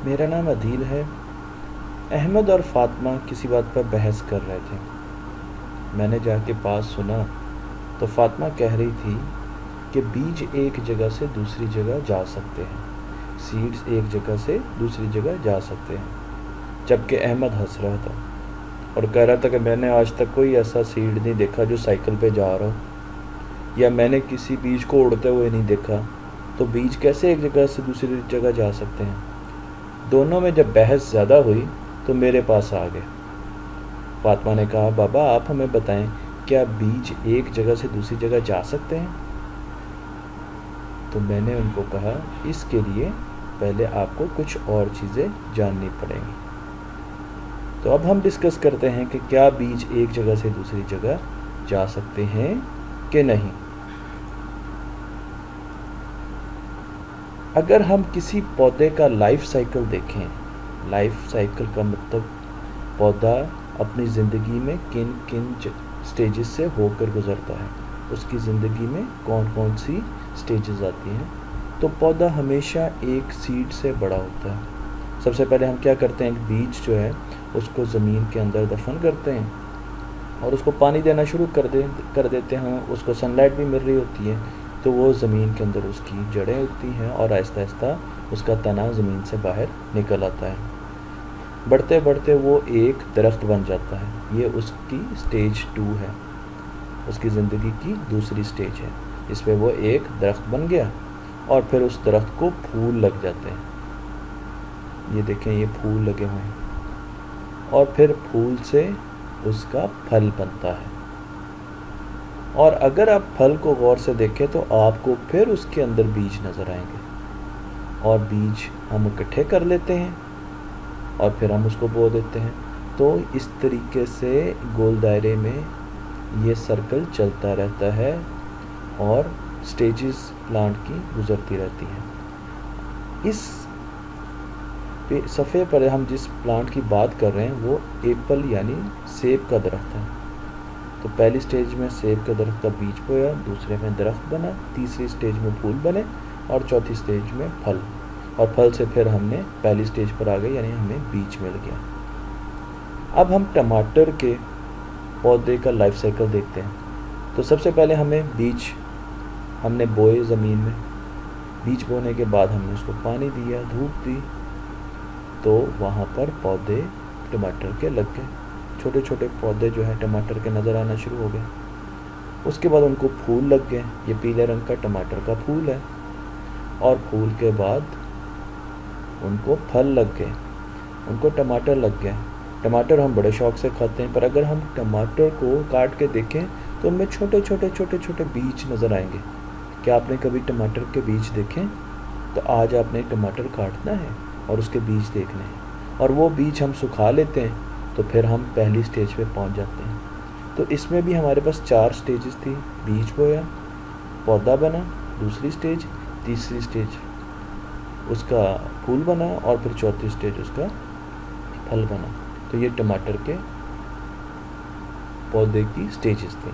मेरा नाम अदील है। अहमद और फातिमा किसी बात पर बहस कर रहे थे। मैंने जाके पास सुना तो फातिमा कह रही थी कि बीज एक जगह से दूसरी जगह जा सकते हैं, सीड्स एक जगह से दूसरी जगह जा सकते हैं। जबकि अहमद हंस रहा था और कह रहा था कि मैंने आज तक कोई ऐसा सीड नहीं देखा जो साइकिल पे जा रहा हो, या मैंने किसी बीज को उड़ते हुए नहीं देखा, तो बीज कैसे एक जगह से दूसरी जगह जा सकते हैं। दोनों में जब बहस ज़्यादा हुई तो मेरे पास आ गए। फातिमा ने कहा, बाबा आप हमें बताएं, क्या बीज एक जगह से दूसरी जगह जा सकते हैं? तो मैंने उनको कहा, इसके लिए पहले आपको कुछ और चीज़ें जाननी पड़ेंगी। तो अब हम डिस्कस करते हैं कि क्या बीज एक जगह से दूसरी जगह जा सकते हैं कि नहीं। अगर हम किसी पौधे का लाइफ साइकिल देखें, लाइफ साइकिल का मतलब पौधा अपनी ज़िंदगी में किन किन स्टेजेस से होकर गुज़रता है, उसकी ज़िंदगी में कौन कौन सी स्टेजेस आती हैं। तो पौधा हमेशा एक सीड से बड़ा होता है। सबसे पहले हम क्या करते हैं, एक बीज जो है उसको ज़मीन के अंदर दफन करते हैं और उसको पानी देना शुरू कर देते हैं। उसको सनलाइट भी मिल रही होती है, तो वो ज़मीन के अंदर उसकी जड़ें उगती हैं और आहिस्ता आहिस्ता उसका तना ज़मीन से बाहर निकल आता है। बढ़ते बढ़ते वो एक दरख्त बन जाता है। ये उसकी स्टेज 2 है, उसकी ज़िंदगी की दूसरी स्टेज है। इस पर वो एक दरख्त बन गया और फिर उस दरख्त को फूल लग जाते हैं। ये देखें, ये फूल लगे हुए हैं और फिर फूल से उसका फल बनता है। और अगर आप फल को गौर से देखें तो आपको फिर उसके अंदर बीज नज़र आएंगे और बीज हम इकट्ठे कर लेते हैं और फिर हम उसको बो देते हैं। तो इस तरीके से गोल दायरे में ये सर्कल चलता रहता है और स्टेजेस प्लांट की गुज़रती रहती हैं। इस सफ़े पर हम जिस प्लांट की बात कर रहे हैं वो एप्पल यानी सेब का दरख्त है। तो पहली स्टेज में सेब के दरख्त का बीज बोया, दूसरे में दरख्त बना, तीसरी स्टेज में फूल बने और चौथी स्टेज में फल। और फल से फिर हमने पहली स्टेज पर आ गए, यानी हमें बीज मिल गया। अब हम टमाटर के पौधे का लाइफ साइकिल देखते हैं। तो सबसे पहले हमें बीज हमने बोए ज़मीन में। बीज बोने के बाद हमने उसको पानी दिया, धूप दी, तो वहाँ पर पौधे टमाटर के लग गए। छोटे छोटे पौधे जो है टमाटर के नज़र आना शुरू हो गए। उसके बाद उनको फूल लग गए। ये पीले रंग का टमाटर का फूल है। और फूल के बाद उनको फल लग गए, उनको टमाटर लग गए। टमाटर हम बड़े शौक़ से खाते हैं, पर अगर हम टमाटर को काट के देखें तो उनमें छोटे छोटे बीज नज़र आएंगे। क्या आपने कभी टमाटर के बीज देखें? तो आज आपने टमाटर काटना है और उसके बीज देखने हैं, और वो बीज हम सुखा लेते हैं तो फिर हम पहली स्टेज पे पहुंच जाते हैं। तो इसमें भी हमारे पास 4 स्टेजेस थी। बीज बोया, पौधा बना, दूसरी स्टेज, तीसरी स्टेज उसका फूल बना और फिर चौथी स्टेज उसका फल बना। तो ये टमाटर के पौधे की स्टेजेस थी।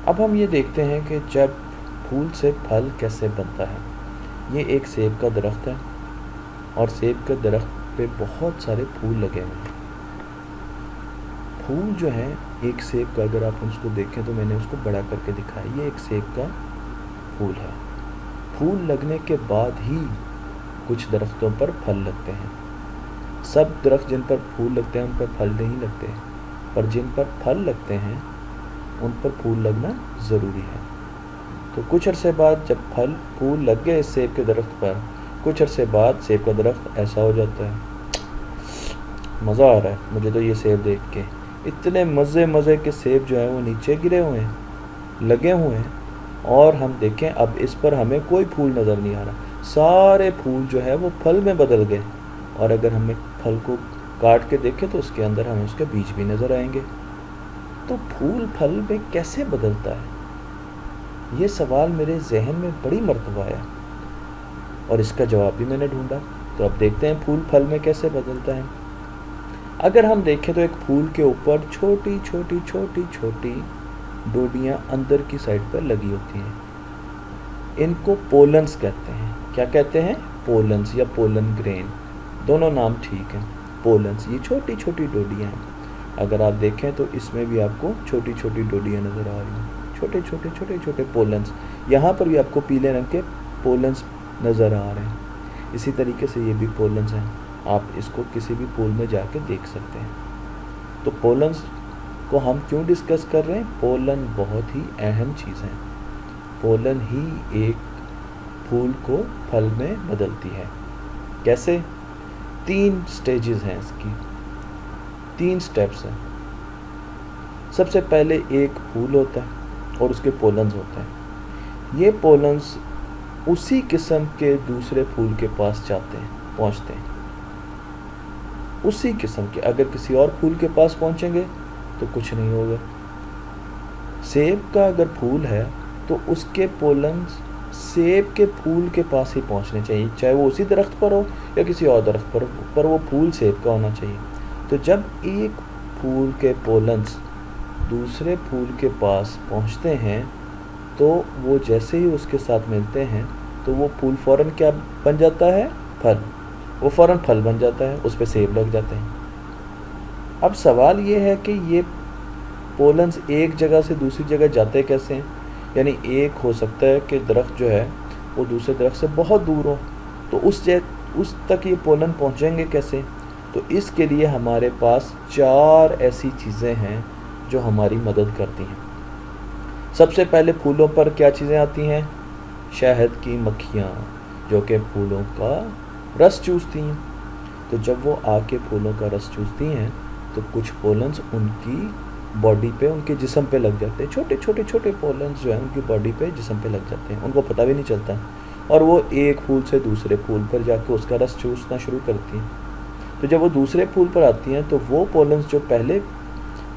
अब हम ये देखते हैं कि जब फूल से फल कैसे बनता है। ये एक सेब का दरख्त है और सेब के दरख्त पे बहुत सारे फूल लगे हुए हैं। फूल जो है एक सेब का, अगर आप उसको देखें तो मैंने उसको बड़ा करके दिखाया, ये एक सेब का फूल है। फूल लगने के बाद ही कुछ दरख्तों पर फल लगते हैं। सब दरख्त जिन पर फूल लगते हैं उन पर फल नहीं लगते, पर जिन पर फल लगते हैं उन पर फूल लगना ज़रूरी है। तो कुछ अरसे बाद जब फूल लग गए सेब के दरख्त पर, कुछ अरसे बाद सेब का दरख्त ऐसा हो जाता है। मज़ा आ रहा है मुझे तो ये सेब देख के। इतने मज़े के सेब जो हैं वो नीचे गिरे हुए हैं, लगे हुए हैं, और हम देखें अब इस पर हमें कोई फूल नज़र नहीं आ रहा। सारे फूल जो है वो फल में बदल गए। और अगर हमें फल को काट के देखें तो उसके अंदर हमें उसके बीज भी नज़र आएंगे। तो फूल फल में कैसे बदलता है, ये सवाल मेरे जहन में बड़ी मर्तबा आया और इसका जवाब भी मैंने ढूंढा। तो अब देखते हैं फूल फल में कैसे बदलता है। अगर हम देखें तो एक फूल के ऊपर छोटी छोटी डोडियाँ अंदर की साइड पर लगी होती हैं। इनको पोलन्स कहते हैं। क्या कहते हैं? पोलन्स या पोलन ग्रेन, दोनों नाम ठीक हैं। पोलन्स ये छोटी छोटी डोडियाँ हैं। अगर आप देखें तो इसमें भी आपको छोटी छोटी डोडियाँ नज़र आ रही हैं, छोटे छोटे छोटे छोटे पोलन्स। यहाँ पर भी आपको पीले रंग के पोलन्स नज़र आ रहे हैं। इसी तरीके से ये भी पोलन्स हैं, आप इसको किसी भी पूल में जाके देख सकते हैं। तो पोलन्स को हम क्यों डिस्कस कर रहे हैं? पोलन बहुत ही अहम चीज़ है। पोलन ही एक फूल को फल में बदलती है। कैसे? 3 स्टेजेस हैं इसकी, 3 स्टेप्स हैं। सबसे पहले एक फूल होता है और उसके पोलन्स होते हैं। ये पोलन्स उसी किस्म के दूसरे फूल के पास जाते हैं, पहुंचते हैं। उसी किस्म के, अगर किसी और फूल के पास पहुंचेंगे तो कुछ नहीं होगा। सेब का अगर फूल है तो उसके पोलन्स सेब के फूल के पास ही पहुंचने चाहिए, चाहे वो उसी दरख्त पर हो या किसी और दरख्त पर हो, पर वो फूल सेब का होना चाहिए। तो जब एक फूल के पोलन्स दूसरे फूल के पास पहुंचते हैं तो वो जैसे ही उसके साथ मिलते हैं तो वो फूल फ़ौरन क्या बन जाता है? फल। वो फ़ौरन फल बन जाता है, उस पर सेब लग जाते हैं। अब सवाल ये है कि ये पोलन्स एक जगह से दूसरी जगह जाते कैसे हैं? यानी एक हो सकता है कि दरख्त जो है वो दूसरे दरख्त से बहुत दूर हो, तो उस तक ये पोलन पहुंचेंगे कैसे? तो इसके लिए हमारे पास 4 ऐसी चीज़ें हैं जो हमारी मदद करती हैं। सबसे पहले फूलों पर क्या चीज़ें आती हैं? शहद की मक्खियाँ, जो कि फूलों का रस चूसती हैं। तो जब वो आके फूलों का रस चूसती हैं तो कुछ पोलन्स उनकी बॉडी पे, उनके जिस्म पे लग जाते हैं। छोटे छोटे छोटे पोलन्स जो हैं उनकी बॉडी पे, जिस्म पे लग जाते हैं, उनको पता भी नहीं चलता, और वो एक फूल से दूसरे फूल पर जाके उसका रस चूसना शुरू करती हैं। तो जब वो दूसरे फूल पर आती हैं तो वो पोलन्स जो पहले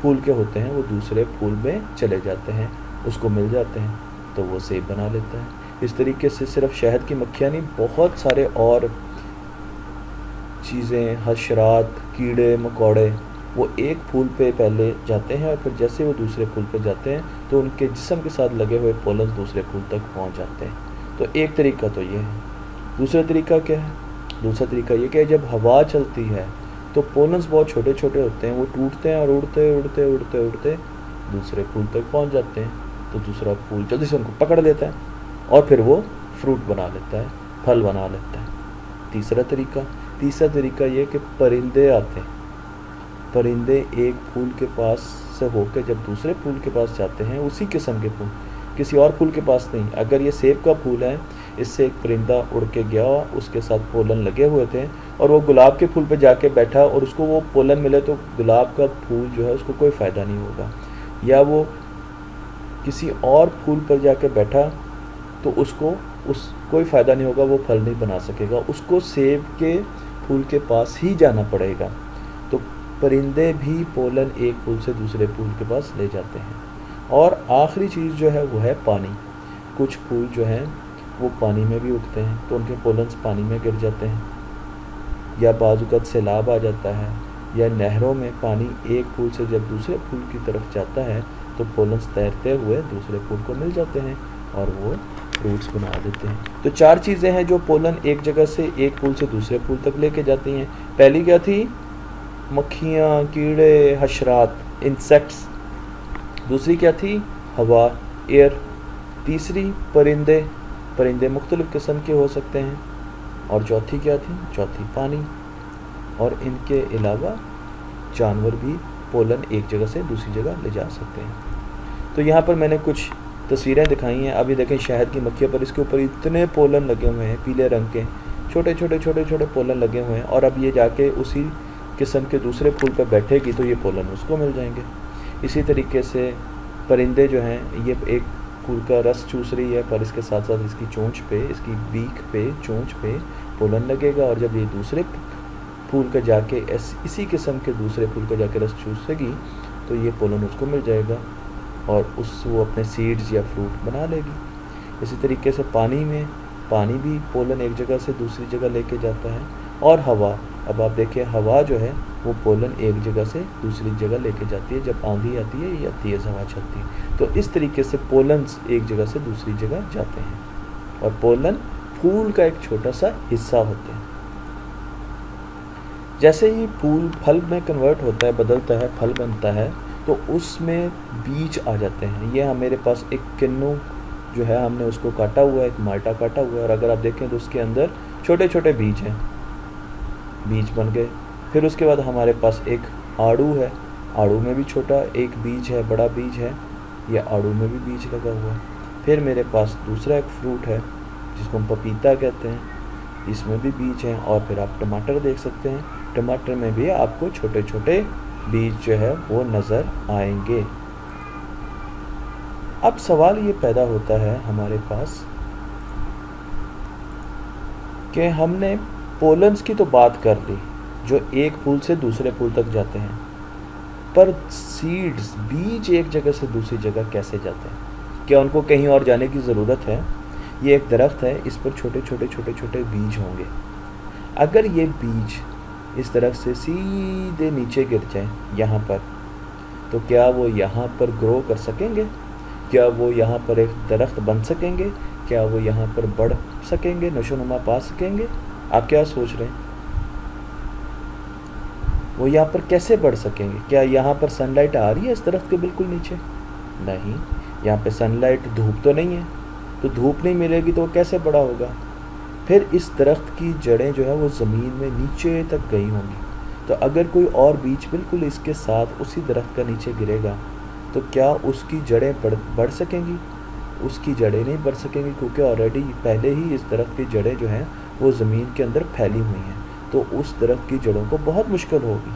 फूल के होते हैं वो दूसरे फूल में चले जाते हैं, उसको मिल जाते हैं, तो वो सेब बना लेता है। इस तरीके से सिर्फ शहद की मक्खियाँ नहीं, बहुत सारे और चीज़ें, हशरात, कीड़े मकोड़े, वो एक फूल पे पहले जाते हैं और फिर जैसे वो दूसरे फूल पे जाते हैं तो उनके जिस्म के साथ लगे हुए पोलन्स दूसरे फूल तक पहुंच जाते हैं। तो एक तरीका तो ये है। दूसरा तरीका क्या है? दूसरा तरीका ये कि जब हवा चलती है तो पोलन्स बहुत छोटे छोटे होते हैं, वो टूटते हैं और उड़ते उड़ते उड़ते उड़ते दूसरे फूल तक पहुँच जाते हैं। तो दूसरा फूल जल्दी से उनको पकड़ लेता है और फिर वो फ्रूट बना लेता है, फल बना लेता है। तीसरा तरीका ये कि परिंदे आते हैं। परिंदे एक फूल के पास से होकर जब दूसरे फूल के पास जाते हैं, उसी किस्म के फूल, किसी और फूल के पास नहीं। अगर ये सेब का फूल है, इससे एक परिंदा उड़ के गया, उसके साथ पोलन लगे हुए थे और वो गुलाब के फूल पे जाके बैठा और उसको वो पोलन मिले तो गुलाब का फूल जो है उसको कोई फ़ायदा नहीं होगा। या वो किसी और फूल पर जाके बैठा तो उसको कोई फ़ायदा नहीं होगा, वो फल नहीं बना सकेगा, उसको सेब के फूल के पास ही जाना पड़ेगा। तो परिंदे भी पोलन एक फूल से दूसरे फूल के पास ले जाते हैं। और आखिरी चीज़ जो है वो है पानी। कुछ फूल जो हैं वो पानी में भी उगते हैं तो उनके पोलन्स पानी में गिर जाते हैं, या बाज़-औक़ात सैलाब आ जाता है, या नहरों में पानी एक फूल से जब दूसरे फूल की तरफ जाता है तो पोलन्स तैरते हुए दूसरे फूल को मिल जाते हैं और वो फ्रूट्स बना देते हैं। तो 4 चीज़ें हैं जो पोलन एक जगह से एक फूल से दूसरे फूल तक लेके जाती हैं। पहली क्या थी? मक्खियाँ, कीड़े, हशरात, इंसेक्ट्स। दूसरी क्या थी? हवा, एयर। तीसरी परिंदे मुख्तलिफ़ किस्म के हो सकते हैं। और चौथी क्या थी? चौथी पानी। और इनके अलावा जानवर भी पोलन एक जगह से दूसरी जगह ले जा सकते हैं। तो यहाँ पर मैंने कुछ तस्वीरें दिखाई हैं। अभी देखें शहद की मक्खियों पर, इसके ऊपर इतने पोलन लगे हुए हैं, पीले रंग के छोटे छोटे पोलन लगे हुए हैं, और अब ये जाके उसी किस्म के दूसरे फूल पर बैठेगी तो ये पोलन उसको मिल जाएंगे। इसी तरीके से परिंदे जो हैं, ये एक फूल का रस चूस रही है, पर इसके साथ साथ इसकी चोंच पे, इसकी बीक पे, चोंच पे पोलन लगेगा, और जब ये दूसरे फूल का जाके इसी किस्म के दूसरे फूल का जाके रस चूसेगी तो ये पोलन उसको मिल जाएगा और वो अपने सीड्स या फ्रूट बना लेगी। इसी तरीके से पानी भी पोलन एक जगह से दूसरी जगह लेके जाता है। और हवा, अब आप देखिए हवा जो है वो पोलन एक जगह से दूसरी जगह लेके जाती है जब आंधी आती है या तेज़ हवा चलती है। तो इस तरीके से पोलन्स एक जगह से दूसरी जगह जाते हैं। और पोलन फूल का एक छोटा सा हिस्सा होते हैं। जैसे ही फूल फल में कन्वर्ट होता है, बदलता है, फल बनता है, तो उसमें बीज आ जाते हैं। ये मेरे पास एक किन्नू जो है, हमने उसको काटा हुआ है, एक माल्टा काटा हुआ है, और अगर आप देखें तो उसके अंदर छोटे छोटे बीज हैं, बीज बन गए। फिर उसके बाद हमारे पास एक आड़ू है, आड़ू में भी छोटा एक बीज है, बड़ा बीज है, ये आड़ू में भी बीज लगा हुआ है। फिर मेरे पास दूसरा एक फ्रूट है जिसको हम पपीता कहते हैं, इसमें भी बीज हैं। और फिर आप टमाटर देख सकते हैं, टमाटर में भी आपको छोटे छोटे बीज जो है वो नज़र आएंगे। अब सवाल ये पैदा होता है हमारे पास कि हमने पोलन्स की तो बात कर ली जो एक फूल से दूसरे फूल तक जाते हैं, पर सीड्स, बीज एक जगह से दूसरी जगह कैसे जाते हैं? क्या उनको कहीं और जाने की ज़रूरत है? ये एक दरख्त है, इस पर छोटे छोटे छोटे छोटे बीज होंगे। अगर ये बीज इस तरफ से सीधे नीचे गिर जाए यहाँ पर, तो क्या वो यहाँ पर ग्रो कर सकेंगे? क्या वो यहाँ पर एक दरख्त बन सकेंगे? क्या वो यहाँ पर बढ़ सकेंगे, नशोनुमा पा सकेंगे? आप क्या सोच रहे हैं? वो यहाँ पर कैसे बढ़ सकेंगे? क्या यहाँ पर सनलाइट आ रही है इस दरख्त के बिल्कुल नीचे? नहीं, यहाँ पे सनलाइट, धूप तो नहीं है, तो धूप नहीं मिलेगी तो वो कैसे बड़ा होगा? फिर इस दरख्त की जड़ें जो है वो ज़मीन में नीचे तक गई होंगी। तो अगर कोई और बीज बिल्कुल इसके साथ उसी दरख्त का नीचे गिरेगा, तो क्या उसकी जड़ें बढ़ सकेंगी? उसकी जड़ें नहीं बढ़ सकेंगी, क्योंकि ऑलरेडी पहले ही इस दरख्त की जड़ें जो हैं वो ज़मीन के अंदर फैली हुई हैं। तो उस दरख्त की जड़ों को बहुत मुश्किल होगी,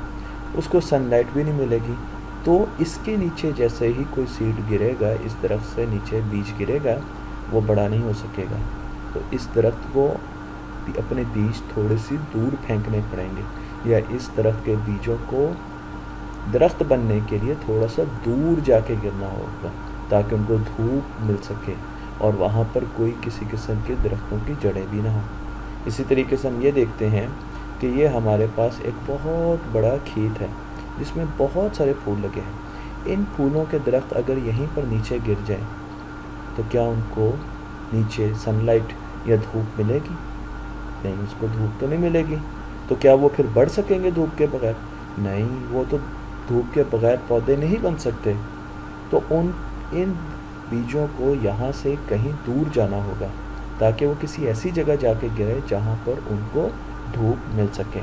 उसको सनलाइट भी नहीं मिलेगी। तो इसके नीचे जैसे ही कोई सीड गिरेगा, इस दरख्त से नीचे बीज गिरेगा, वो बड़ा नहीं हो सकेगा। तो इस दरख्त को अपने बीज थोड़े सी दूर फेंकने पड़ेंगे, या इस दरख्त के बीजों को दरख्त बनने के लिए थोड़ा सा दूर जाके गिरना होगा, ताकि उनको धूप मिल सके और वहाँ पर कोई किसी किस्म के दरख्तों की जड़ें भी ना हो। इसी तरीके से हम ये देखते हैं कि ये हमारे पास एक बहुत बड़ा खेत है जिसमें बहुत सारे फूल लगे हैं। इन फूलों के दरख्त अगर यहीं पर नीचे गिर जाएं, तो क्या उनको नीचे सनलाइट या धूप मिलेगी? नहीं, उसको धूप तो नहीं मिलेगी। तो क्या वो फिर बढ़ सकेंगे धूप के बगैर? नहीं, वो तो धूप के बगैर पौधे नहीं बन सकते। तो इन बीजों को यहाँ से कहीं दूर जाना होगा, ताकि वो किसी ऐसी जगह जाके गिरे जहाँ पर उनको धूप मिल सके।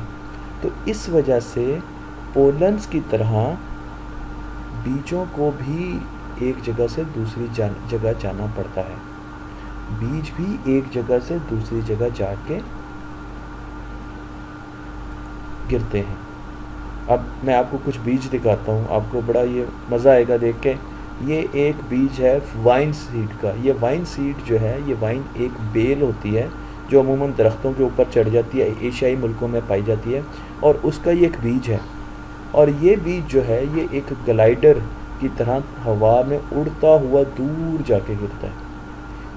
तो इस वजह से पोलन्स की तरह बीजों को भी एक जगह से दूसरी जगह जाना पड़ता है। बीज भी एक जगह से दूसरी जगह जाके गिरते हैं। अब मैं आपको कुछ बीज दिखाता हूँ, आपको बड़ा ये मज़ा आएगा देख के। ये एक बीज है वाइन सीड का। ये वाइन सीड जो है, ये वाइन एक बेल होती है जो अमूमन दरख्तों के ऊपर चढ़ जाती है, एशियाई मुल्कों में पाई जाती है, और उसका ये एक बीज है। और ये बीज जो है ये एक ग्लाइडर की तरह हवा में उड़ता हुआ दूर जाके गिरता है।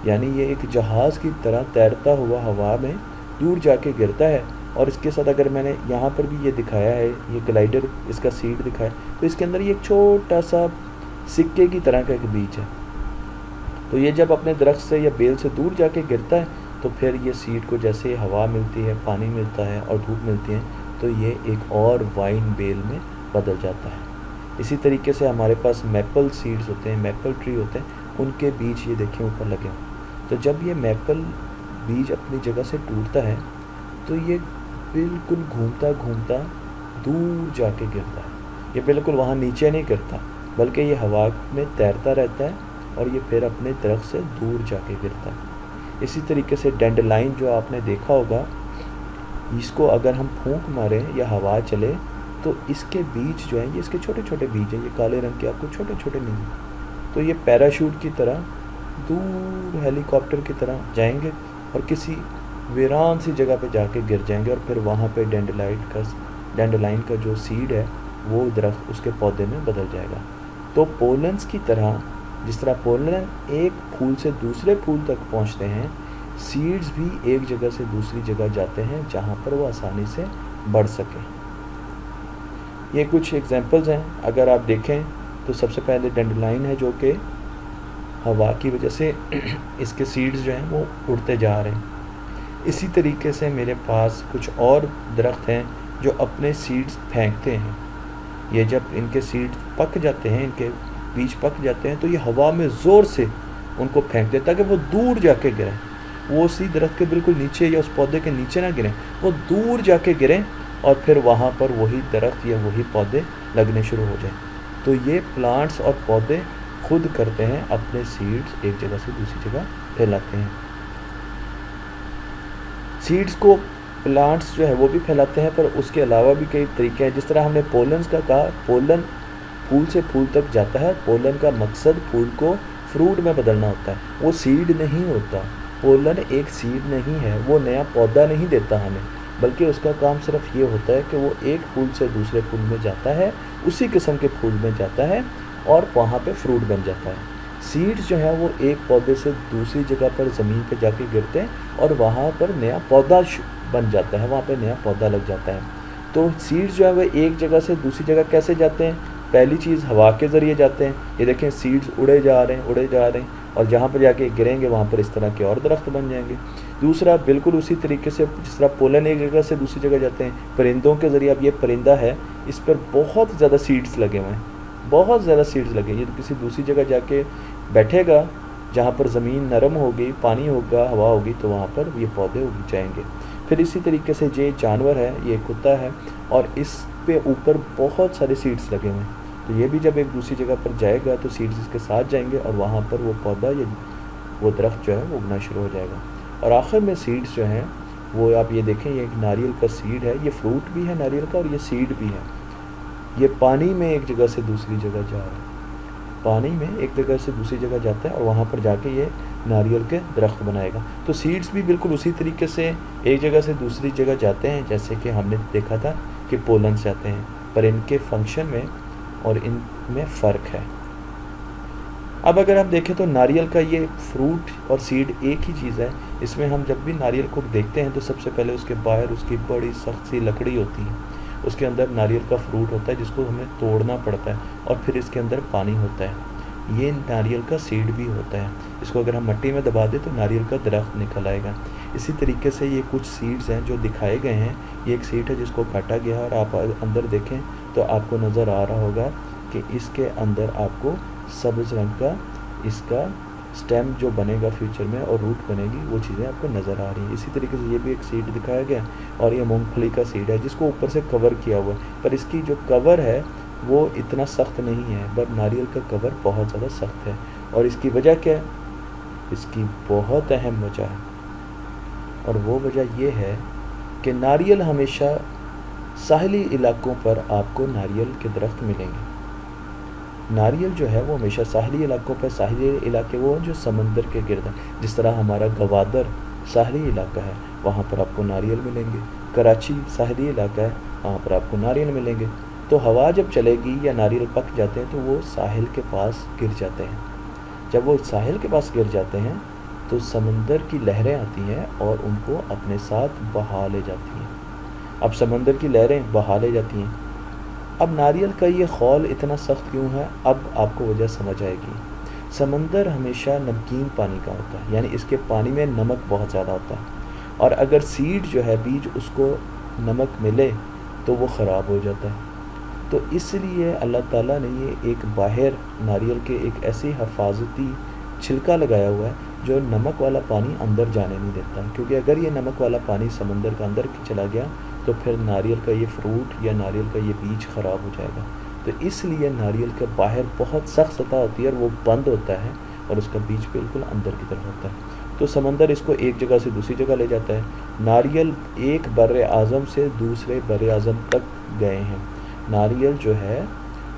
यानी ये एक जहाज़ की तरह तैरता हुआ हवा में दूर जाके गिरता है। और इसके साथ अगर मैंने यहाँ पर भी ये दिखाया है, ये ग्लाइडर, इसका सीड दिखाया, तो इसके अंदर ये एक छोटा सा सिक्के की तरह का एक बीज है। तो ये जब अपने दरख्त से या बेल से दूर जाके गिरता है, तो फिर ये सीड को जैसे हवा मिलती है, पानी मिलता है और धूप मिलती है, तो ये एक और वाइन बेल में बदल जाता है। इसी तरीके से हमारे पास मैपल सीड्स होते हैं, मैपल ट्री होते हैं, उनके बीज ये देखिए ऊपर लगे हुए। तो जब ये मैपल बीज अपनी जगह से टूटता है, तो ये बिल्कुल घूमता घूमता दूर जाके गिरता है। ये बिल्कुल वहाँ नीचे नहीं गिरता, बल्कि ये हवा में तैरता रहता है और ये फिर अपने दरख्त से दूर जाके गिरता है। इसी तरीके से डैंडलाइन जो आपने देखा होगा, इसको अगर हम फूंक मारें या हवा चले, तो इसके बीज जो हैं, ये इसके छोटे छोटे बीज हैं, ये काले रंग के आपको छोटे छोटे नहीं, तो ये पैराशूट की तरह दूर हेलीकॉप्टर की तरह जाएंगे और किसी वीरान सी जगह पे जाके गिर जाएंगे, और फिर वहाँ पे डैंडलाइन का जो सीड है वो दरख्त उसके पौधे में बदल जाएगा। तो पोलन्स की तरह, जिस तरह पोलन एक फूल से दूसरे फूल तक पहुँचते हैं, सीड्स भी एक जगह से दूसरी जगह जाते हैं जहाँ पर वो आसानी से बढ़ सके। ये कुछ एग्जांपल्स हैं। अगर आप देखें तो सबसे पहले डैंडलाइन है, जो कि हवा की वजह से इसके सीड्स जो हैं वो उड़ते जा रहे हैं। इसी तरीके से मेरे पास कुछ और दरख्त हैं जो अपने सीड्स फेंकते हैं। ये जब इनके सीड्स पक जाते हैं, इनके बीज पक जाते हैं, तो ये हवा में ज़ोर से उनको फेंकते हैं ताकि वो दूर जाके गिरें। वो उसी दरख्त के बिल्कुल नीचे या उस पौधे के नीचे ना गिरें, वो दूर जाके गिरें और फिर वहाँ पर वही दरख्त या वही पौधे लगने शुरू हो जाएं। तो ये प्लांट्स और पौधे खुद करते हैं, अपने सीड्स एक जगह से दूसरी जगह फैलाते हैं। सीड्स को प्लांट्स जो है वो भी फैलाते हैं, पर उसके अलावा भी कई तरीके हैं। जिस तरह हमने पोलन्स का कहा, पोलन फूल से फूल तक जाता है। पोलन का मकसद फूल को फ्रूट में बदलना होता है, वो सीड नहीं होता। पोलन एक सीड नहीं है, वो नया पौधा नहीं देता हमें, बल्कि उसका काम सिर्फ ये होता है कि वो एक फूल से दूसरे फूल में जाता है, उसी किस्म के फूल में जाता है और वहाँ पे फ्रूट बन जाता है। सीड्स जो है वो एक पौधे से दूसरी जगह पर ज़मीन पे जाके गिरते हैं और वहाँ पर नया पौधा बन जाता है, वहाँ पे नया पौधा लग जाता है। तो सीड्स जो है वो एक जगह से दूसरी जगह कैसे जाते हैं? पहली चीज़ हवा के ज़रिए जाते हैं। ये देखें सीड्स उड़े जा रहे हैं और जहाँ पर जाके गिरेंगे वहाँ पर इस तरह के और दरख्त बन जाएंगे। दूसरा, बिल्कुल उसी तरीके से जिस तरह पोलन एक जगह से दूसरी जगह जाते हैं, परिंदों के ज़रिए। अब ये परिंदा है, इस पर बहुत ज़्यादा सीड्स लगे हुए हैं, बहुत ज़्यादा सीड्स लगे। ये किसी दूसरी जगह जाके बैठेगा जहाँ पर ज़मीन नरम होगी, पानी होगा, हवा होगी, तो वहाँ पर ये पौधे उग जाएंगे। फिर इसी तरीके से ये जानवर है, ये कुत्ता है और इस पे ऊपर बहुत सारे सीड्स लगे हुए हैं। तो ये भी जब एक दूसरी जगह पर जाएगा तो सीड्स इसके साथ जाएंगे और वहाँ पर वो पौधा या वो दरख्त जो है वो उगना शुरू हो जाएगा। और आखिर में सीड्स जो हैं वो आप ये देखें, ये एक नारियल का सीड है, ये फ्रूट भी है नारियल का और ये सीड भी है। ये पानी में एक जगह से दूसरी जगह जा रहा है, पानी में एक जगह से दूसरी जगह जाता है और वहाँ पर जाके ये नारियल के दरख्त बनाएगा। तो सीड्स भी बिल्कुल उसी तरीके से एक जगह से दूसरी जगह जाते हैं जैसे कि हमने देखा था कि पोलन से आते हैं, पर इनके फंक्शन में और इनमें फ़र्क है। अब अगर हम देखें तो नारियल का ये फ्रूट और सीड एक ही चीज़ है। इसमें हम जब भी नारियल को देखते हैं तो सबसे पहले उसके बाहर उसकी बड़ी सख्त सी लकड़ी होती है, उसके अंदर नारियल का फ्रूट होता है जिसको हमें तोड़ना पड़ता है और फिर इसके अंदर पानी होता है। ये नारियल का सीड भी होता है, इसको अगर हम मिट्टी में दबा दें तो नारियल का दरख्त निकल आएगा। इसी तरीके से ये कुछ सीड्स हैं जो दिखाए गए हैं। ये एक सीड है जिसको काटा गया और आप अंदर देखें तो आपको नज़र आ रहा होगा कि इसके अंदर आपको सब्ज़ रंग का इसका स्टेम जो बनेगा फ्यूचर में और रूट बनेगी, वो चीज़ें आपको नज़र आ रही हैं। इसी तरीके से ये भी एक सीड दिखाया गया और ये मूंगफली का सीड है जिसको ऊपर से कवर किया हुआ है, पर इसकी जो कवर है वो इतना सख्त नहीं है, बट नारियल का कवर बहुत ज़्यादा सख्त है। और इसकी वजह क्या है? इसकी बहुत अहम वजह है और वो वजह ये है कि नारियल हमेशा साहली इलाकों पर आपको नारियल के दरख्त मिलेंगे। नारियल जो है वो हमेशा साहली इलाकों पर, साहली इलाके वो जो समंदर के गिर्द है, जिस तरह हमारा गवादर साहली इलाका है वहाँ पर आपको नारियल मिलेंगे। कराची साहली इलाका है, वहाँ पर आपको नारियल मिलेंगे। तो हवा जब चलेगी या नारियल पक जाते हैं तो वो साहिल के पास गिर जाते हैं। जब वो साहिल के पास गिर जाते हैं तो समंदर की लहरें आती हैं और उनको अपने साथ बहा ले जाती हैं। अब समंदर की लहरें बहा ले जाती हैं। अब नारियल का ये खौल इतना सख्त क्यों है, अब आपको वजह समझ आएगी। समंदर हमेशा नमकीन पानी का होता है, यानी इसके पानी में नमक बहुत ज़्यादा होता है और अगर सीड जो है बीज उसको नमक मिले तो वो ख़राब हो जाता है। तो इसलिए अल्लाह ताला ने ये एक बाहर नारियल के एक ऐसी हिफाजती छिलका लगाया हुआ है जो नमक वाला पानी अंदर जाने नहीं देता, क्योंकि अगर ये नमक वाला पानी समंदर के अंदर चला गया तो फिर नारियल का ये फ्रूट या नारियल का ये बीज ख़राब हो जाएगा। तो इसलिए नारियल के बाहर बहुत सख्त सतह होती है और वो बंद होता है और उसका बीज बिल्कुल अंदर की तरफ होता है। तो समंदर इसको एक जगह से दूसरी जगह ले जाता है। नारियल एक बर्र आज़म से दूसरे बर्र आज़म तक गए हैं। नारियल जो है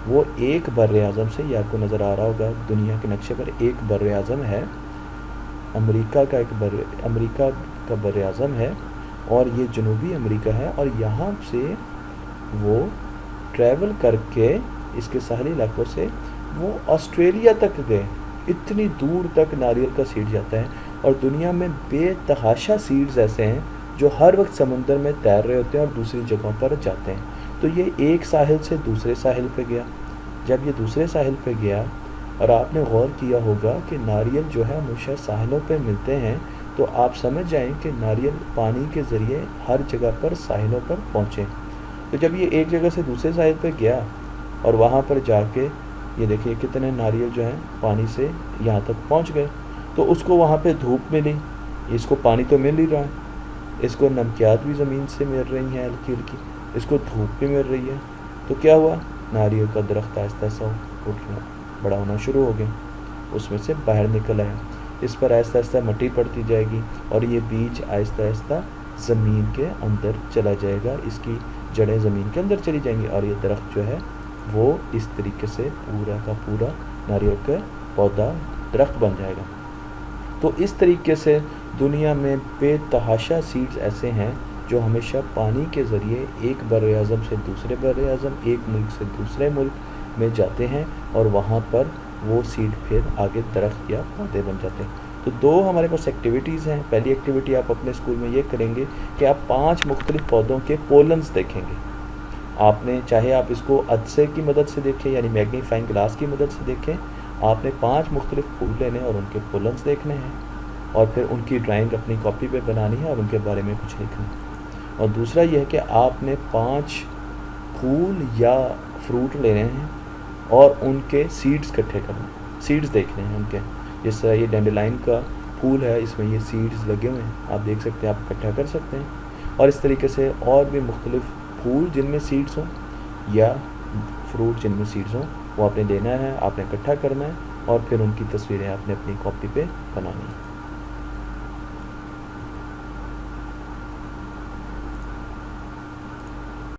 वो एक बर्र आज़म से, ये आपको नज़र आ रहा होगा दुनिया के नक्शे पर, एक बर्र आज़म है अमेरिका का, अमेरिका का बर्र आज़म है और ये जनूबी अमेरिका है और यहाँ से वो ट्रैवल करके इसके साहली इलाकों से वो ऑस्ट्रेलिया तक गए। इतनी दूर तक नारियल का सीड जाता है और दुनिया में बेतहाशा सीड्स ऐसे हैं जो हर वक्त समंदर में तैर रहे होते हैं और दूसरी जगहों पर जाते हैं। तो ये एक साहिल से दूसरे साहिल पे गया। जब ये दूसरे साहिल पे गया और आपने गौर किया होगा कि नारियल जो है हमेशा साहिलों पे मिलते हैं तो आप समझ जाएं कि नारियल पानी के ज़रिए हर जगह पर साहिलों पर पहुँचे। तो जब ये एक जगह से दूसरे साहिल पर गया और वहाँ पर जाके ये देखिए कितने नारियल जो हैं पानी से यहाँ तक पहुँच गए, तो उसको वहाँ पे धूप मिली, इसको पानी तो मिल ही रहा है, इसको नमकियात भी ज़मीन से मिल रही हैं हल्की हल्की, इसको धूप भी मिल रही है। तो क्या हुआ, नारियल का दरख्त आहिस्ता आहिस्ता उठना बड़ा होना शुरू हो गया, उसमें से बाहर निकल आया। इस पर आहिस्ता आहिस्ता मिट्टी पड़ती जाएगी और ये बीज आहिस्ता आहिस्ता ज़मीन के अंदर चला जाएगा, इसकी जड़ें ज़मीन के अंदर चली जाएंगी और ये दरख्त जो है वो इस तरीके से पूरा का पूरा नारियल का पौधा दरख्त बन जाएगा। तो इस तरीके से दुनिया में बेतहाशा सीड्स ऐसे हैं जो हमेशा पानी के ज़रिए एक बर-ए-आज़म से दूसरे बर-ए-आज़म, एक मुल्क से दूसरे मुल्क में जाते हैं और वहाँ पर वो सीड फिर आगे दरख्त या पौधे बन जाते हैं। तो दो हमारे पास एक्टिविटीज़ हैं। पहली एक्टिविटी आप अपने स्कूल में ये करेंगे कि आप 5 मुख्तलिफ़ पौधों के पोलन्स देखेंगे। आपने चाहे आप इसको अदसे की मदद से देखें यानी मैग्नीफाइंग ग्लास की मदद से देखें, आपने 5 मुख्तलिफ़ फूल लेने और उनके पोलन्स देखने हैं और फिर उनकी ड्राइंग अपनी कॉपी पे बनानी है और उनके बारे में कुछ लिखना है। और दूसरा यह है कि आपने 5 फूल या फ्रूट लेने हैं और उनके सीड्स इकट्ठे करने, सीड्स देखने हैं उनके। जिस तरह ये डैंडेलाइन का फूल है, इसमें ये सीड्स लगे हुए हैं, आप देख सकते हैं, आप इकट्ठा कर सकते हैं। और इस तरीके से और भी मुख्तलिफ़ फूल जिनमें सीड्स हों या फ्रूट जिनमें सीड्स हों वो आपने लेना है, आपने इकट्ठा करना है और फिर उनकी तस्वीरें आपने अपनी कॉपी पे बनानी है।